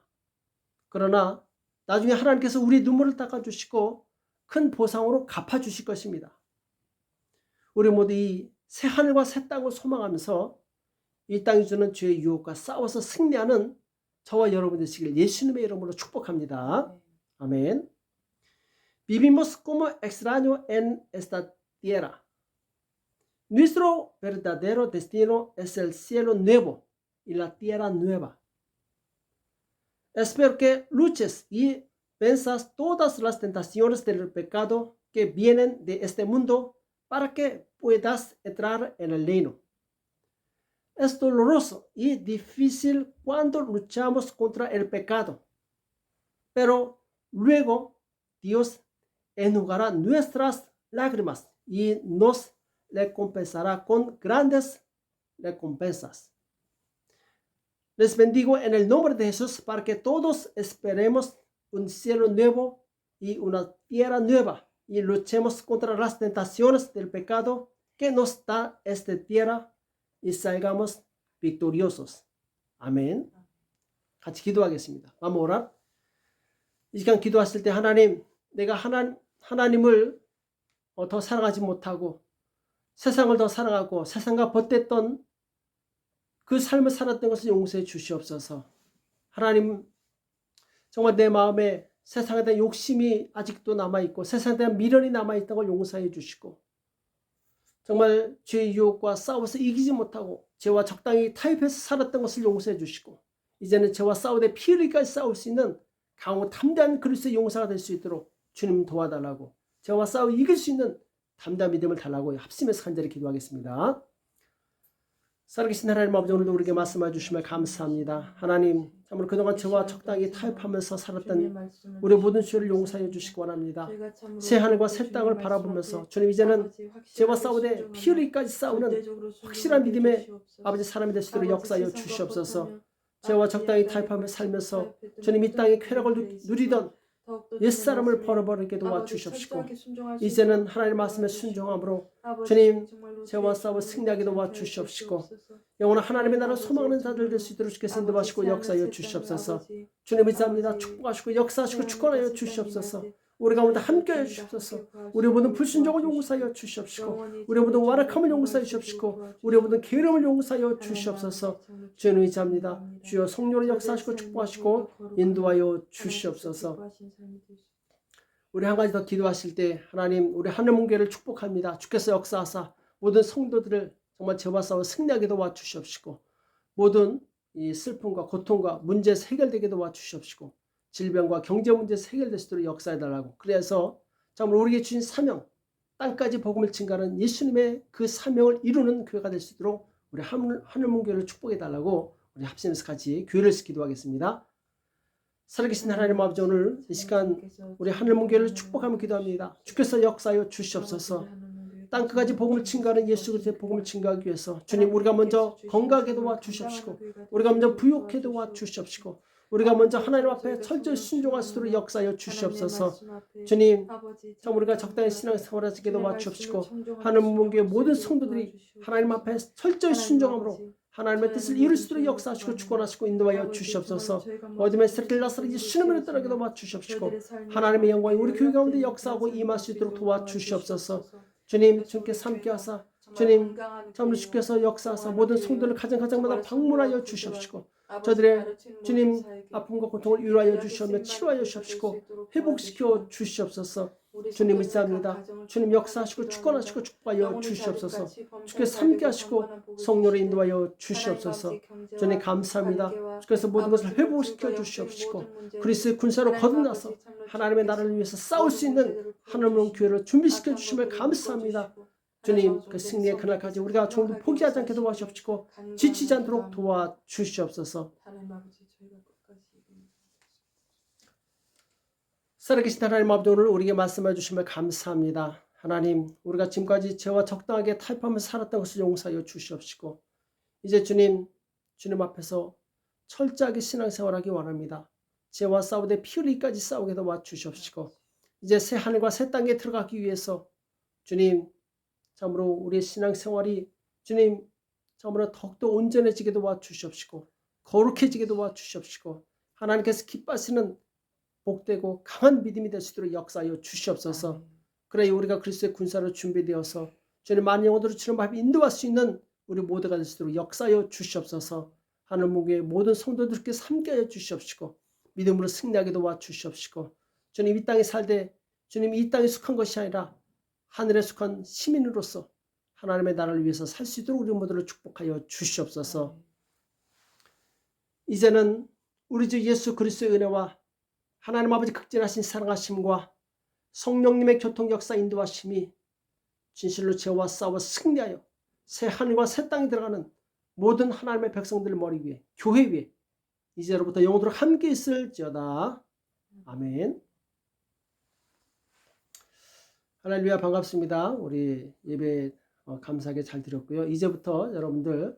그러나 나중에 하나님께서 우리 눈물을 닦아주시고 큰 보상으로 갚아주실 것입니다. 우리 모두 이 새 하늘과 새 땅을 소망하면서 이 땅이 주는 죄의 유혹과 싸워서 승리하는 저와 여러분 되시길 예수님의 이름으로 축복합니다. 아멘. Vivimos como extraños en esta tierra. Nuestro verdadero destino es el cielo nuevo y la tierra nueva. Espero que luches y venzas todas las tentaciones del pecado que vienen de este mundo para que puedas entrar en el reino. Es doloroso y difícil cuando luchamos contra el pecado, pero luego Dios enjugará nuestras lágrimas y nos recompensará con grandes recompensas. Les bendigo en el nombre de Jesús para que todos esperemos un cielo nuevo y una tierra nueva y luchemos contra las tentaciones del pecado que nos da esta tierra y salgamos victoriosos. 아멘. 같이 기도하겠습니다. Vamos a orar. 이 시간 기도하실 때 하나님, 내가 하나님을 더 사랑하지 못하고 세상을 더 사랑하고 세상과 벗됐던 그 삶을 살았던 것을 용서해 주시옵소서. 하나님, 정말 내 마음에 세상에 대한 욕심이 아직도 남아있고 세상에 대한 미련이 남아있던 걸 용서해 주시고 정말 죄의 유혹과 싸워서 이기지 못하고 죄와 적당히 타협해서 살았던 것을 용서해 주시고 이제는 저와 싸우되 피 흘리기까지 싸울 수 있는 강하고 담대한 그리스도의 용사가 될 수 있도록 주님 도와달라고, 저와 싸워 이길 수 있는 담대한 믿음을 달라고 합심해서 간절히 기도하겠습니다. 살아계신 하나님 아버지, 오늘도 우리에게 말씀해 주심을 감사합니다. 하나님, 참으로 그동안 저와 적당히 타협하면서 살았던 우리 모든 죄를 용서해 주시기 원합니다. 새 하늘과 새 땅을 바라보면서 주님, 이제는 죄와 싸우되 피 흘리기까지 싸우는 확실한 믿음의 아버지 사람이 될 수 있도록 역사하여 주시옵소서. 죄와 적당히 타협하며 살면서 주님, 이 땅의 쾌락을 누리던 옛사람을 버려버리게 도와주십시고, 이제는 하나님의 말씀에 순종함으로 주님, 죄와 싸워 승리하게 도와주시옵시고, 영원한 하나님의 나라 소망하는 자들 될 수 있도록 주께서 인도하시고 역사하여 주시옵소서. 주님 의지합니다. 축복하시고 역사하시고 축원하여 주시옵소서. 우리 가운데 함께하여 주시옵소서. 우리 모든 불순종을 용서하여 주시옵시고, 우리 모든 완악함을 용서하여 주시옵시고, 우리 모든 게으름을 용서하여 주시옵소서. 주님 의지합니다. 주여 성령으로 역사하시고 축복하시고 인도하여 주시옵소서. 우리 한 가지 더 기도하실 때, 하나님, 우리 하늘문교회를 축복합니다. 주께서 역사하사 모든 성도들을 정말 죄와 싸워 승리하게 도와주시옵시고, 모든 이 슬픔과 고통과 문제에서 해결되게 도와주시옵시고, 질병과 경제 문제에서 해결될 수 있도록 역사해달라고, 그래서 정말 우리에게 주신 사명, 땅까지 복음을 증가하는 예수님의 그 사명을 이루는 교회가 될 수 있도록 우리 하늘문교회를 축복해달라고 우리 합심해서 같이 교회를 기도하겠습니다. 살아계신 하나님 아버지, 오늘 이 시간 우리 하늘문교회를 축복하며 기도합니다. 주께서 역사하여 주시옵소서. 땅끝까지 복음을 증가하는 예수 그리스도의 복음을 증가하기 위해서 주님, 우리가 먼저 건강하게 도와주시옵시고, 우리가 먼저 부욕해 도와주시옵시고, 우리가 먼저 하나님 앞에 철저히 순종할 수 있도록 역사하여 주시옵소서. 주님, 참 우리가 적당히 신앙생활을 하게 도와주시옵시고, 하늘문교회 모든 성도들이 하나님 앞에 철저히 순종함으로 하나님의 뜻을 이룰 수 있도록 역사하시고 축원하시고 인도하여 주시옵소서. 어둠의 새끼를 나서라 예수님을 떠나게 도와주시옵시고, 하나님의 영광이 우리 교회 가운데 역사하고 임할 수 있도록 도와주시옵소서. 주님, 주께서 함께하사 주님, 참으로 주께서 역사하사 모든 성도를 가정마다 방문하여 주시옵시고, 저들의 주님 아픔과 고통을 위로하여 주시오며 치료하여 주시옵시고 회복시켜 주시옵소서. 주님 의지합니다. 주님 역사하시고 축원하시고 축복하여 주시옵소서. 주께서 함께하시고 성령으로 인도하여 주시옵소서. 주님 감사합니다. 주께서 모든 것을 회복시켜 주시옵시고, 그리스도의 군사로 거듭나서 하나님의 나라를 위해서 싸울 수 있는 하나님의 교회를 준비시켜 주심을 감사합니다. 주님, 그 승리의 그날까지 우리가 조금도 포기하지 않게 도와주시옵시고 지치지 않도록 도와주시옵소서. 살아계신 하나님 아버지, 오늘 우리에게 말씀해 주심을 감사합니다. 하나님, 우리가 지금까지 죄와 적당하게 타협하면서 살았던 것을 용서하여 주시옵시고, 이제 주님 앞에서 철저하게 신앙생활하기 원합니다. 죄와 싸우되 피 흘리기까지 싸우게 도와주시옵시고, 이제 새 하늘과 새 땅에 들어가기 위해서 주님, 참으로 우리의 신앙생활이 주님 참으로 더욱더 온전해지게 도와주시옵시고, 거룩해지게 도와주시옵시고, 하나님께서 기뻐하시는 복되고 강한 믿음이 될 수 있도록 역사하여 주시옵소서. 그래 우리가 그리스도의 군사로 준비되어서 주님 많은 영혼들을 주님 앞에 인도할 수 있는 우리 모두가 될 수 있도록 역사하여 주시옵소서. 하늘문교의 모든 성도들께 함께하여 주시옵시고, 믿음으로 승리하게 도와주시옵시고, 주님 이 땅에 살되 주님 이 땅에 속한 것이 아니라 하늘에 속한 시민으로서 하나님의 나라를 위해서 살 수 있도록 우리 모두를 축복하여 주시옵소서. 이제는 우리 주 예수 그리스도의 은혜와 하나님 아버지 극진하신 사랑하심과 성령님의 교통 역사 인도하심이 진실로 죄와 싸워 승리하여 새 하늘과 새 땅에 들어가는 모든 하나님의 백성들을 머리 위에 교회 위에 이제로부터 영원토록 함께 있을지어다. 아멘. 할렐루야, 반갑습니다. 우리 예배 감사하게 잘 드렸고요. 이제부터 여러분들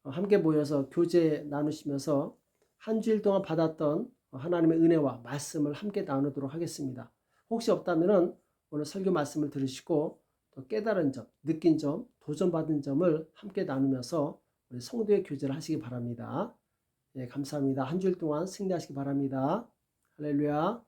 함께 모여서 교제 나누시면서 한 주일 동안 받았던 하나님의 은혜와 말씀을 함께 나누도록 하겠습니다. 혹시 없다면 오늘 설교 말씀을 들으시고 또 깨달은 점, 느낀 점, 도전받은 점을 함께 나누면서 우리 성도의 교제를 하시기 바랍니다. 예, 감사합니다. 한 주일 동안 승리하시기 바랍니다. 할렐루야.